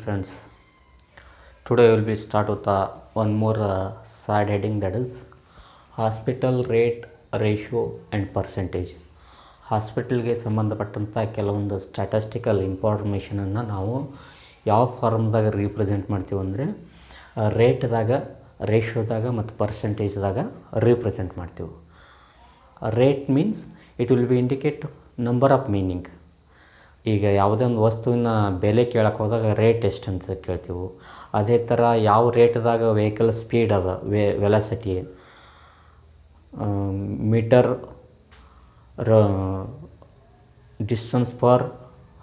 friends, today we will be start with one more side heading, that is hospital rate, ratio and percentage. ಹಾಸ್ಪಿಟಲ್ಗೆ ಸಂಬಂಧಪಟ್ಟಂಥ ಕೆಲವೊಂದು statistical ಇನ್ಫಾರ್ಮೇಷನನ್ನು ನಾವು ಯಾವ ಫಾರ್ಮ್ದಾಗ represent ಮಾಡ್ತೀವಿ ಅಂದರೆ ರೇಟ್ದಾಗ, ರೇಷ್ಯೋದಾಗ ಮತ್ತು ಪರ್ಸೆಂಟೇಜ್ದಾಗ ರೀಪ್ರೆಸೆಂಟ್ ಮಾಡ್ತೀವಿ. Rate means it will B indicate number of meaning. ಈಗ ಯಾವುದೇ ಒಂದು ವಸ್ತುವಿನ ಬೆಲೆ ಕೇಳಕ್ಕೆ ಹೋದಾಗ ರೇಟ್ ಎಷ್ಟು ಅಂತ ಕೇಳ್ತೀವಿ. ಅದೇ ಥರ ಯಾವ ರೇಟ್ದಾಗ ವೆಹಿಕಲ್ ಸ್ಪೀಡ್ ಅದ, velocity, meter distance per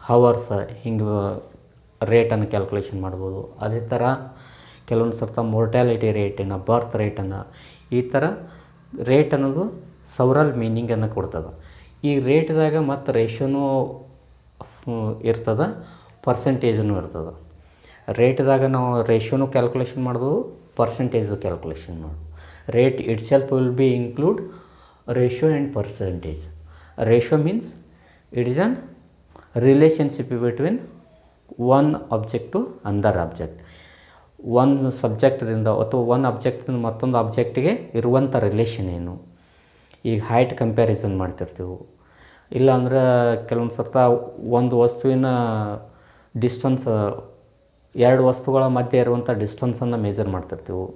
hours, ಹಿಂಗೆ ರೇಟನ್ನು ಕ್ಯಾಲ್ಕುಲೇಷನ್ ಮಾಡ್ಬೋದು. ಅದೇ ಥರ ಕೆಲವೊಂದು ಸರ್ತ ಮೋರ್ಟ್ಯಾಲಿಟಿ ರೇಟನ್ನು, ಬರ್ತ್ ರೇಟನ್ನು, ಈ ಥರ ರೇಟ್ ಅನ್ನೋದು ಸವರಲ್ ಮೀನಿಂಗನ್ನು ಕೊಡ್ತದೆ. ಈ ರೇಟ್ದಾಗ ಮತ್ತು ರೇಷ್ಯೋನೂ ಇರ್ತದೆ, ಪರ್ಸೆಂಟೇಜೂ ಇರ್ತದೆ. ರೇಟ್ದಾಗ ನಾವು ರೇಷ್ಯೋನು ಕ್ಯಾಲ್ಕುಲೇಷನ್ ಮಾಡ್ಬೋದು, ಪರ್ಸೆಂಟೇಜು ಕ್ಯಾಲ್ಕುಲೇಷನ್ ಮಾಡ್ಬೋದು. Rate itself will be include ratio and percentage. Ratio means it is an relationship between one object to another object. ಒಂದು ಸಬ್ಜೆಕ್ಟ್ದಿಂದ ಅಥವಾ ಒಂದು ಆಬ್ಜೆಕ್ಟಿಂದ ಮತ್ತೊಂದು ಆಬ್ಜೆಕ್ಟಿಗೆ ಇರುವಂಥ ರಿಲೇಷನ್ ಏನು. ಈಗ ಹೈಟ್ ಕಂಪ್ಯಾರಿಸನ್ ಮಾಡ್ತಿರ್ತೀವಿ, ಇಲ್ಲಾಂದ್ರೆ ಕೆಲವೊಂದು ಸರ್ತ ಒಂದು ವಸ್ತುವಿನ ಡಿಸ್ಟನ್ಸ್, ಎರಡು ವಸ್ತುಗಳ ಮಧ್ಯೆ ಇರುವಂಥ ಡಿಸ್ಟನ್ಸನ್ನು ಮೆಜರ್ ಮಾಡ್ತಿರ್ತೀವಿ,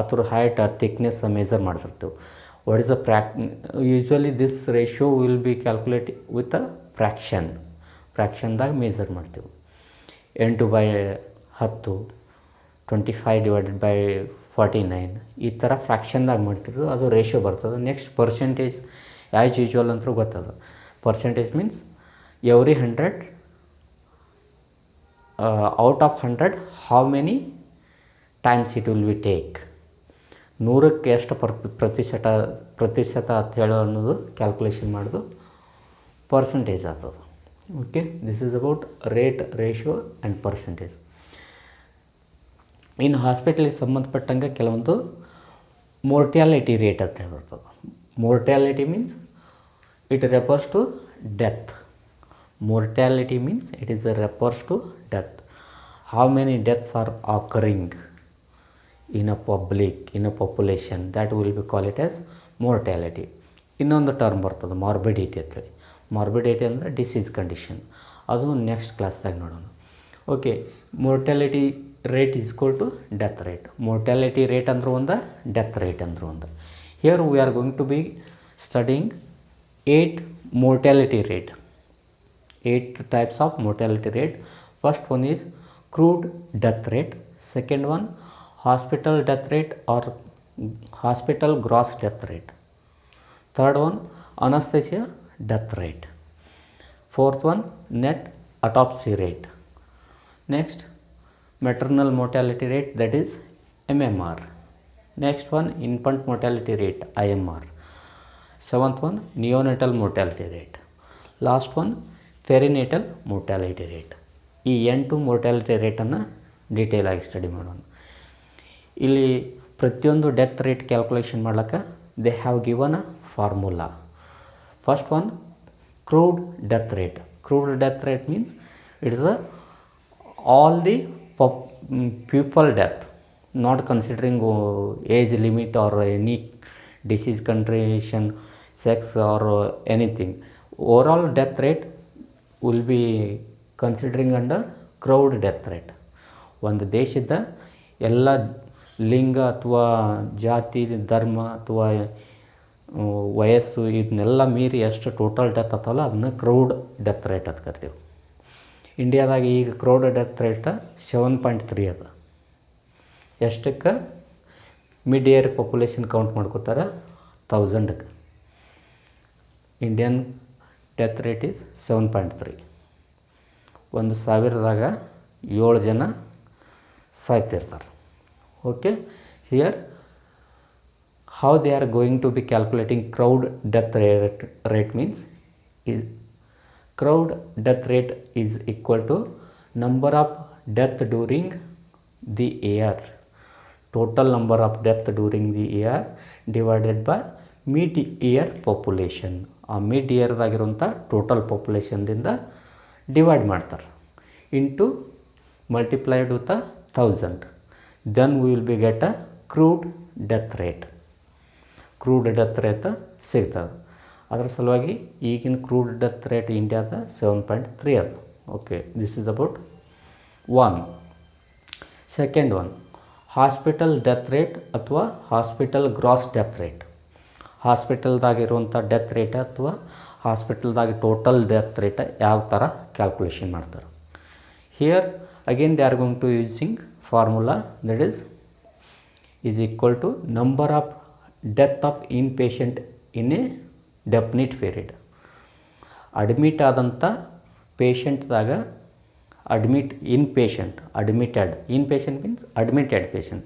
ಅಥವಾ ಹೈಟ್, ಥಿಕ್ನೆಸ್ ಮೆಜರ್ ಮಾಡ್ತಿರ್ತೀವಿ. What is usually this ratio will be calculate with a ಫ್ರ್ಯಾಕ್ಷನ್ದಾಗ ಮೆಜರ್ ಮಾಡ್ತೀವಿ. 8/10, 25/49, ಈ ಥರ ಫ್ರ್ಯಾಕ್ಷನ್ದಾಗ ಮಾಡ್ತಿರೋದು, ಅದು ರೇಷ್ಯೋ ಬರ್ತದೆ. ನೆಕ್ಸ್ಟ್ ಪರ್ಸೆಂಟೇಜ್, ಆ್ಯಸ್ ಯೂಶ್ವಲ್ ಅಂತೂ ಗೊತ್ತದ. Percentage means every 100 out of 100 how many times it will be take. 100ಕ್ಕೆ ಎಷ್ಟು ಪ್ರತಿಶತ ಅಂತ ಹೇಳೋ ಅನ್ನೋದು ಕ್ಯಾಲ್ಕುಲೇಷನ್ ಮಾಡೋದು ಪರ್ಸೆಂಟೇಜ್ ಆಗ್ತದೆ. Okay, this is about rate, ratio and percentage. ಇನ್ನು ಹಾಸ್ಪಿಟಲಿಗೆ ಸಂಬಂಧಪಟ್ಟಂಗೆ ಕೆಲವೊಂದು ಮೋರ್ಟ್ಯಾಲಿಟಿ ರೇಟ್ ಅಂತ ಹೇಳ್ಬರ್ತದೆ. Mortality means it refers to death. Mortality means it is refers to death. How many deaths are occurring in a population, that will be call it as mortality. ಇನ್ನೊಂದು term ಬರ್ತದೆ morbidity ಅಂತೇಳಿ. Morbidity ಅಂದರೆ disease condition, ಅದು next ಕ್ಲಾಸ್ದಾಗ ನೋಡೋಣ. Okay, mortality rate is equal to death rate. Mortality rate ಅಂದ್ರೆ ಒಂದು, death rate ಅಂದ್ರೆ ಒಂದು. Here we are going to be studying 8 mortality rate. 8 types of mortality rate. First one is crude death rate. Second one, hospital death rate or hospital gross death rate. Third one, anesthesia death rate. Fourth one, net autopsy rate. Next, maternal mortality rate, that is MMR. Next one, infant mortality rate, IMR. Seventh one, neonatal mortality rate. Last one, perinatal mortality rate. ಈ 8 ಮೋರ್ಟ್ಯಾಲಿಟಿ ರೇಟನ್ನು detail ಆಗಿ study ಮಾಡೋಣ. ಇಲ್ಲಿ ಪ್ರತಿಯೊಂದು death rate calculation ಮಾಡ್ಲಿಕ್ಕೆ they have given a formula. First one, crude death rate. Crude death rate means it is all the people death, not considering age limit R any disease condition, sex or anything. Overall death rate will be considering under crowd death rate. ಒಂದು ದೇಶದ ಎಲ್ಲ ಲಿಂಗ ಅಥವಾ ಜಾತಿ, ಧರ್ಮ ಅಥವಾ ವಯಸ್ಸು ಇದನ್ನೆಲ್ಲ ಮೀರಿ ಎಷ್ಟು ಟೋಟಲ್ ಡೆತ್ ಆಗ್ತಾವಲ್ಲ ಅದನ್ನ ಕ್ರೌಡ್ ಡೆತ್ ರೇಟ್ ಅಂತ ಕರಿತೀವಿ. ಇಂಡಿಯಾದಾಗ ಈಗ ಕ್ರೌಡ್ ಡೆತ್ ರೇಟ್ 7.3 ಅದ. ಎಷ್ಟಕ್ಕೆ? ಮಿಡ್ ಇಯರ್ ಪಾಪ್ಯುಲೇಷನ್ ಕೌಂಟ್ ಮಾಡ್ಕೋತಾರೆ 1000ಕ್ಕೆ. Indian death rate is 7.3. 1000ದಾಗ 7 ಜನ ಸಾಯ್ತಿರ್ತಾರೆ. Okay, here how they are going to be calculating crowd death rate means crowd death rate is equal to number of death during the year, total number of death during the year divided by mid year population. ಆ mid ಇಯರ್ದಾಗಿರುವಂಥ total ಪಾಪ್ಯುಲೇಷನ್ದಿಂದ divide ಮಾಡ್ತಾರೆ into multiplied with 1000, then we will be get a crude death rate. Crude death rate ಸಿಗ್ತದೆ. ಅದರ ಸಲುವಾಗಿ ಈಗಿನ crude death rate ಇಂಡಿಯಾದ 7.3 ಅದು. Okay, this is about one. Second one, hospital death rate ಅಥವಾ ಹಾಸ್ಪಿಟಲ್ ಗ್ರಾಸ್ ಡೆತ್ ರೇಟ್. ಹಾಸ್ಪಿಟಲ್ದಾಗಿರುವಂಥ death rate ಅಥವಾ ಹಾಸ್ಪಿಟಲ್ದಾಗ ಟೋಟಲ್ ಡೆತ್ ರೇಟ್ ಯಾವ ಥರ ಕ್ಯಾಲ್ಕುಲೇಷನ್ ಮಾಡ್ತಾರೆ. Here again they are going to using formula that is equal to number of death of in patient in a definite period. Admit ಆದಂಥ ಪೇಷಂಟ್ದಾಗ in patient means admitted patient.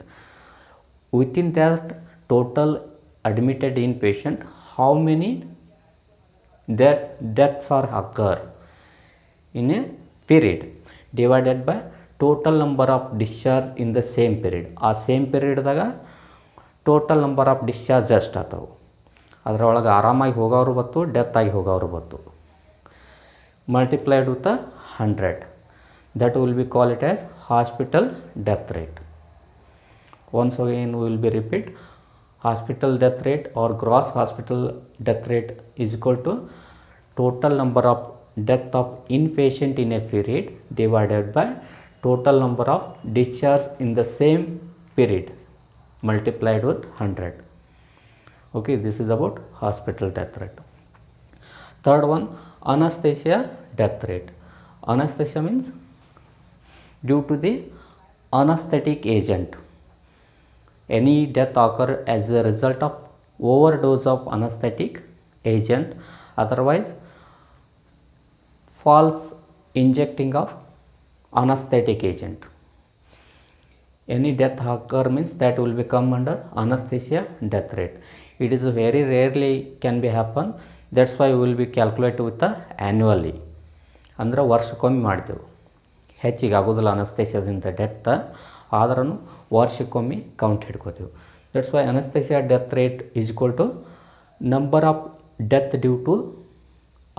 Within that total admitted in patient how many deaths R occur in a period divided by total number of discharge in the same period. ಆ same ಪೀರಿಯಡ್ದಾಗ total number of discharge ಎಷ್ಟು ಆಗ್ತವೆ. ಅದರೊಳಗೆ ಆರಾಮಾಗಿ ಹೋಗೋರು ಬತ್ತು, death ಆಗಿ ಹೋಗೋರು ಬತ್ತು. Multiplied with 100, that will B call it as hospital death rate. Once again will be repeat, hospital death rate or gross hospital death rate is equal to total number of death of inpatient in a period divided by total number of discharge in the same period multiplied with 100. Okay, this is about hospital death rate. Third one, anesthesia death rate. Anesthesia means due to the anesthetic agent. Any death occur as a result of overdose of anesthetic agent, otherwise false injecting of anesthetic agent. Any death occur means that will become under anesthesia death rate. It is very rarely can be happen, that's why we will be calculate with the annually. ಅಂದ್ರೆ ವರ್ಷಕ್ಕೊಮ್ಮೆ ಮಾಡ್ತೇವೆ. ಹೆಚ್ಚಿಗೆ ಆಗೋದಿಲ್ಲ ಅನಸ್ತೇಷಿಯಾದಿಂದ death, ಆದ್ರೂ ವರ್ಷಕ್ಕೊಮ್ಮೆ count ಹಿಡ್ಕೋತೀವಿ. That's why anaesthesia death rate is equal to number of death due to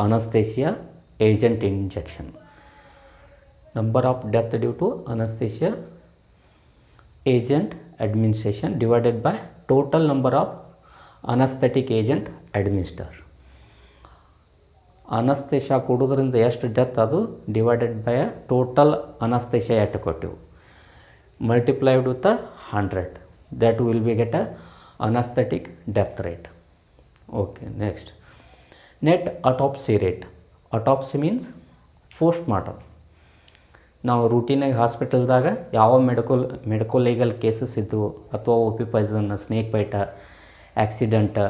anaesthesia agent injection. Number of death due to anaesthesia agent administration divided by total number of anesthetic agent administer. Anaesthesia ಕೊಡೋದ್ರಿಂದ ಎಷ್ಟು death ಅದು divided by total anaesthesia ಎಷ್ಟು ಕೊಟ್ಟಿವು multiplied with 100, that will be get a anaesthetic death rate. Okay, next net autopsy rate. Autopsy means post mortem. ನಾವು ರೂಟೀನಾಗಿ ಹಾಸ್ಪಿಟಲ್ದಾಗ ಯಾವ medico legal cases ಇದ್ದವು ಅಥವಾ OP poison, snake bite, accident,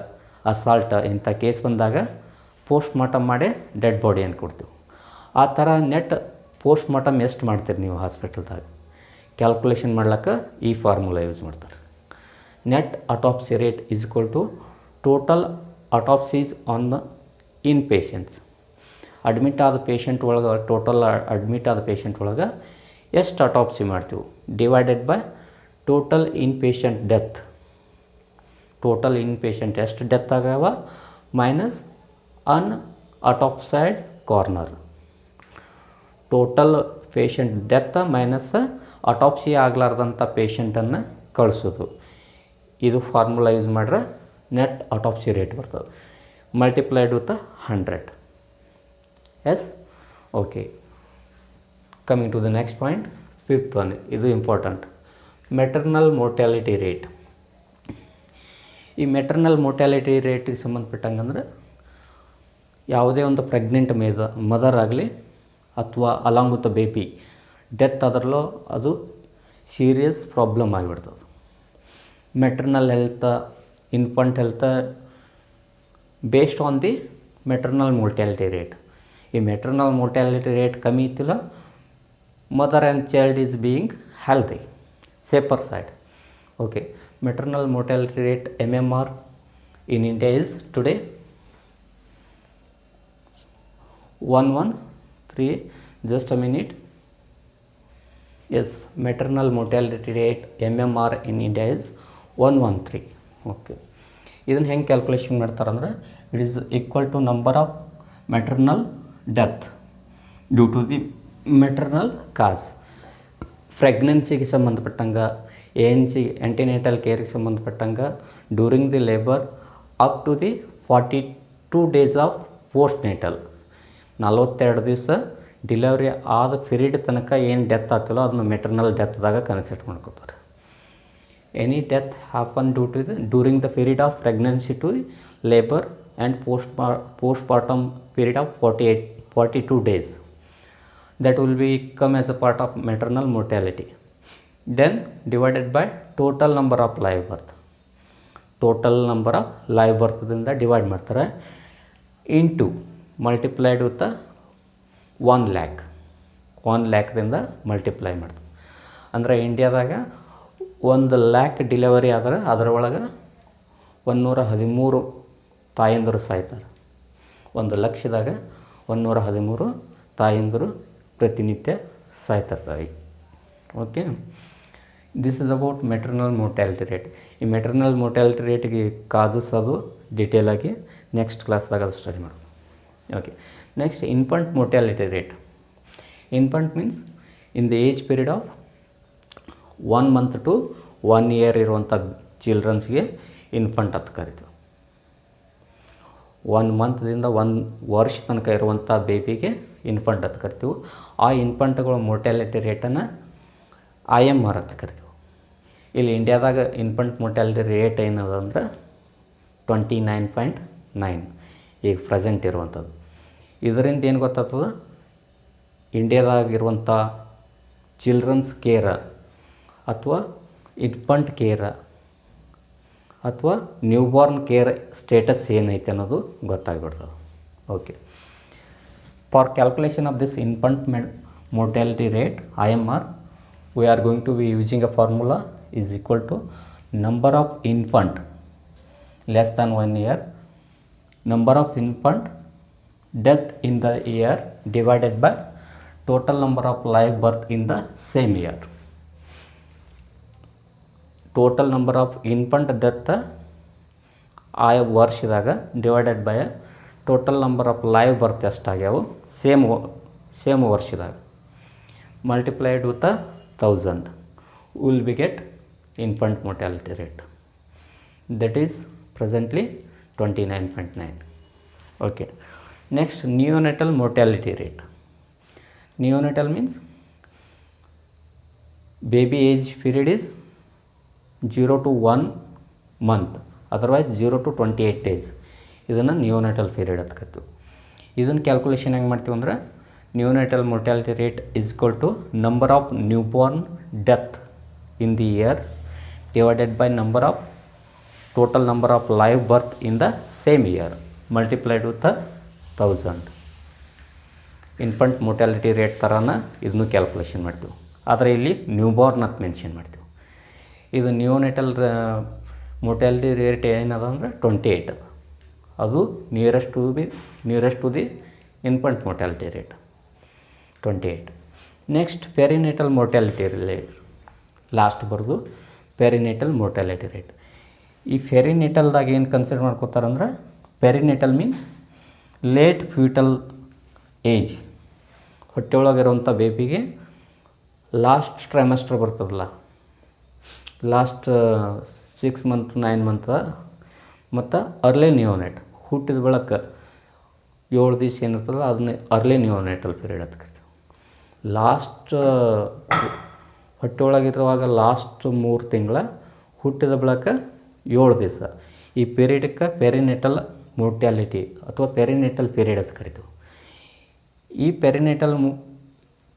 assault ಇಂಥ case ಬಂದಾಗ ಪೋಸ್ಟ್ ಮಾರ್ಟಮ್ ಮಾಡಿ dead body ಅಂತ ಕೊಡ್ತೀವಿ. ಆ ಥರ ನೆಟ್ ಪೋಸ್ಟ್ ಮಾರ್ಟಮ್ ಎಷ್ಟು ಮಾಡ್ತೀರಿ ನೀವು ಹಾಸ್ಪಿಟಲ್ದಾಗ ಕ್ಯಾಲ್ಕುಲೇಷನ್ ಮಾಡ್ಲಿಕ್ಕೆ ಈ ಫಾರ್ಮುಲಾ ಯೂಸ್ ಮಾಡ್ತಾರೆ. Net autopsy rate is equal to total autopsies on the in patients. Admit ಆದ ಪೇಷಂಟ್ ಒಳಗೆ ಟೋಟಲ್ ಅಡ್ಮಿಟ್ ಆದ ಪೇಷಂಟ್ ಒಳಗೆ ಎಷ್ಟು ಅಟಾಪ್ಸಿ ಮಾಡ್ತೀವಿ divided by total in patient death. Total in patient ಎಷ್ಟು ಡೆತ್ ಆಗ್ಯಾವ minus un autopsied corner. Total patient death minus autopsy ಆಗಲಾರ್ದಂಥ ಪೇಷಂಟನ್ನು ಕಳಿಸೋದು. ಇದು ಫಾರ್ಮುಲಾ ಯೂಸ್ ಮಾಡ್ರೆ ನೆಟ್ ಅಟಾಪ್ಸಿ ರೇಟ್ ಬರ್ತದೆ multiplied with 100. Yes, okay. Coming to the next point, fifth one, ಇದು important, maternal mortality rate. ಈ ಮೆಟರ್ನಲ್ ಮೋರ್ಟ್ಯಾಲಿಟಿ ರೇಟಿಗೆ ಸಂಬಂಧಪಟ್ಟಂಗೆ ಅಂದರೆ ಯಾವುದೇ ಒಂದು ಪ್ರೆಗ್ನೆಂಟ್ ಮದರ್ ಆಗಲಿ ಅಥವಾ ಅಲಾಂಗ್ ವಿತ್ ಬೇಬಿ ಡೆತ್ ಆದ್ರಲ್ಲೋ ಅದು ಸೀರಿಯಸ್ ಪ್ರಾಬ್ಲಮ್ ಆಗಿಬಿಡ್ತದೆ. Maternal health, infant health based on the maternal mortality rate. ಈ ಮೆಟರ್ನಲ್ ಮೋರ್ಟ್ಯಾಲಿಟಿ ರೇಟ್ ಕಮ್ಮಿ ಇತ್ತಿಲ್ಲ, mother and child is being healthy, safer side. Okay, maternal mortality rate MMR in India is today 113. Just a minute. Yes, maternal mortality rate MMR in India is 113. Okay, ಇದನ್ನು ಹೆಂಗೆ calculation ಮಾಡ್ತಾರೆ ಅಂದರೆ it is equal to number of maternal death due to the maternal cause. ಪ್ರೆಗ್ನೆನ್ಸಿಗೆ ಸಂಬಂಧಪಟ್ಟಂಗೆ antenatal ಕೇರಿಗೆ ಸಂಬಂಧಪಟ್ಟಂಗೆ during the labour up to the 42 days of postnatal 42 ದಿವಸ delivery ಆದ ಪೀರಿಯಡ್ ತನಕ ಏನು ಡೆತ್ ಆಗ್ತಿಲ್ಲೋ ಅದನ್ನು ಮೆಟರ್ನಲ್ ಡೆತ್ದಾಗ ಕನ್ಸಿಡರ್ ಮಾಡ್ಕೋತಾರೆ. Any death happen during the period of pregnancy to labour and postpartum period of 42 days, that will be come as a part of maternal mortality. Then divided by total number of live birth. Total number of live birth ದಿಂದ divide ಮಾಡ್ತಾರೆ into multiplied with 1 lakh. 1 lakhದಿಂದ multiply ಮಾಡ್ತಾರೆ. ಅಂದರೆ ಇಂಡಿಯಾದಾಗ 1 lakh delivery ಆದ್ರೆ ಅದರೊಳಗೆ 113 ತಾಯಂದಿರು ಸಾಯ್ತಾರೆ. 1 ಲಕ್ಷದಾಗ 113 ತಾಯಂದಿರು ಪ್ರತಿನಿತ್ಯ ಸಾಯ್ತಿರ್ತಾರೆ. Okay, this is about maternal mortality rate. ಈ ಮೆಟರ್ನಲ್ ಮೋರ್ಟ್ಯಾಲಿಟಿ ರೇಟ್ಗೆ ಕಾಸಸ್ ಅದು ಡಿಟೇಲಾಗಿ ನೆಕ್ಸ್ಟ್ ಕ್ಲಾಸ್ದಾಗ ಅದು ಸ್ಟಡಿ ಮಾಡೋದು. Okay, next infant mortality rate. Infant means in the age period of 1 month to 1 year ಇರುವಂಥ ಚಿಲ್ಡ್ರನ್ಸ್ಗೆ ಇನ್ಫಂಟ್ ಅಂತ ಕರಿತೀವಿ. 1 monthದಿಂದ 1 ವರ್ಷ ತನಕ ಇರುವಂಥ ಬೇಬಿಗೆ ಇನ್ಫಂಟ್ ಅಂತ ಕರಿತೀವಿ. ಆ ಇನ್ಫಂಟ್ಗಳ ಮೋರ್ಟ್ಯಾಲಿಟಿ ರೇಟನ್ನು IMR ಅಂತ ಕರಿತೀವಿ. ಇಲ್ಲಿ ಇಂಡಿಯಾದಾಗ ಇನ್ಫಂಟ್ ಮೋರ್ಟ್ಯಾಲಿಟಿ ರೇಟ್ ಏನದ ಅಂದ್ರೆ 29.9 ಈಗ ಪ್ರೆಸೆಂಟ್ ಇರುವಂಥದ್ದು. ಇದರಿಂದ ಏನು ಗೊತ್ತಾಗ್ತದೆ, ಇಂಡಿಯಾದಾಗಿರುವಂಥ ಚಿಲ್ಡ್ರನ್ಸ್ ಕೇರ ಅಥವಾ ಇನ್ಫಂಟ್ ಕೇರ ಅಥವಾ ನ್ಯೂಬಾರ್ನ್ ಕೇರ್ ಸ್ಟೇಟಸ್ ಏನೈತೆ ಅನ್ನೋದು ಗೊತ್ತಾಗ್ಬಿಡ್ತದೆ. Okay, for calculation of this infant mortality rate IMR, we are going to be using a formula is equal to number of infant less than 1 year, number of infant death in the year divided by total number of live birth in the same year. Total number of infant death ಆಯಾ ವರ್ಷದಾಗ divided by total number of live birth ಎಷ್ಟಾಗ್ಯಾವು same ವರ್ಷದಾಗ multiplied with 1000 will be get infant mortality rate. That is presently 29.9. Okay, next neonatal mortality rate. Neonatal means baby age period is 0 to 1 month, otherwise 0 to 28 days. ಇದನ್ನು neonatal period ಅಂತ ಕರಿತೀವಿ. ಇದನ್ನು calculation ಹೆಂಗೆ ಮಾಡ್ತೀವಿ ಅಂದ್ರೆ, neonatal mortality rate is equal to number of newborn death in the year divided by total number of live birth in the same year multiplied with 1000. Infant mortality rate ಥರನ ಇದನ್ನು calculation ಮಾಡ್ತೀವಿ, ಆದರೆ ಇಲ್ಲಿ newborn ಅಂತ mention ಮಾಡ್ತೀವಿ. ಇದು neonatal mortality rate ಏನದ ಅಂದರೆ 28. ಅದು nearest to the infant mortality rate 28. Next perinatal mortality rate last ಬರೋದು ಪೆರಿನೇಟಲ್ ಮೊರ್ಟ್ಯಾಲಿಟಿ ರೇಟ್. ಈ ಪೆರಿನೇಟಲ್ದಾಗ ಏನು ಕನ್ಸಿಡರ್ ಮಾಡ್ಕೋತಾರಂದ್ರೆ, perinatal means late foetal age. ಹೊಟ್ಟೆಯೊಳಗಿರುವಂಥ ಬೇಬಿಗೆ ಲಾಸ್ಟ್ ಟ್ರೈಮೆಸ್ಟರ್ ಬರ್ತದಲ್ಲ, ಲಾಸ್ಟ್ 6 month 9 month, ಮತ್ತು ಅರ್ಲಿ ನಿಯೋನೆಟ್ ಹುಟ್ಟಿದ ಬಳಕ 7 ದಿವಸ ಏನಿರ್ತದೆ ಅದನ್ನ ಅರ್ಲಿ ನಿಯೋನೆಟಲ್ ಪೀರಿಯಡ್ ಅಂತ ಕರಿತೀವಿ. ಲಾಸ್ಟ್ ಹೊಟ್ಟೆಯೊಳಗಿರುವಾಗ ಲಾಸ್ಟ್ 3 ತಿಂಗಳ ಹುಟ್ಟಿದ ಬಳಕ 7 ದಿವಸ ಈ ಪೀರಿಯಡ್ಗೆ ಪೆರಿನೆಟಲ್ ಮೊರ್ಟ್ಯಾಲಿಟಿ ಅಥವಾ ಪೆರಿನೆಟಲ್ ಪೀರಿಯಡ್ ಅಂತ ಕರಿತೀವಿ. ಈ ಪೆರಿನೆಟಲ್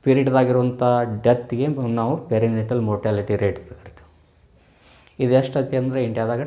ಪೀರಿಯಡ್ದಾಗಿರುವಂಥ ಡೆತ್ಗೆ ನಾವು ಪೆರಿನೆಟಲ್ ಮೊರ್ಟ್ಯಾಲಿಟಿ ರೇಟ್ ಅಂತ ಕರಿತೀವಿ. ಇದು ಎಷ್ಟೈತಿ ಅಂದರೆ ಇಂಡಿಯಾದಾಗ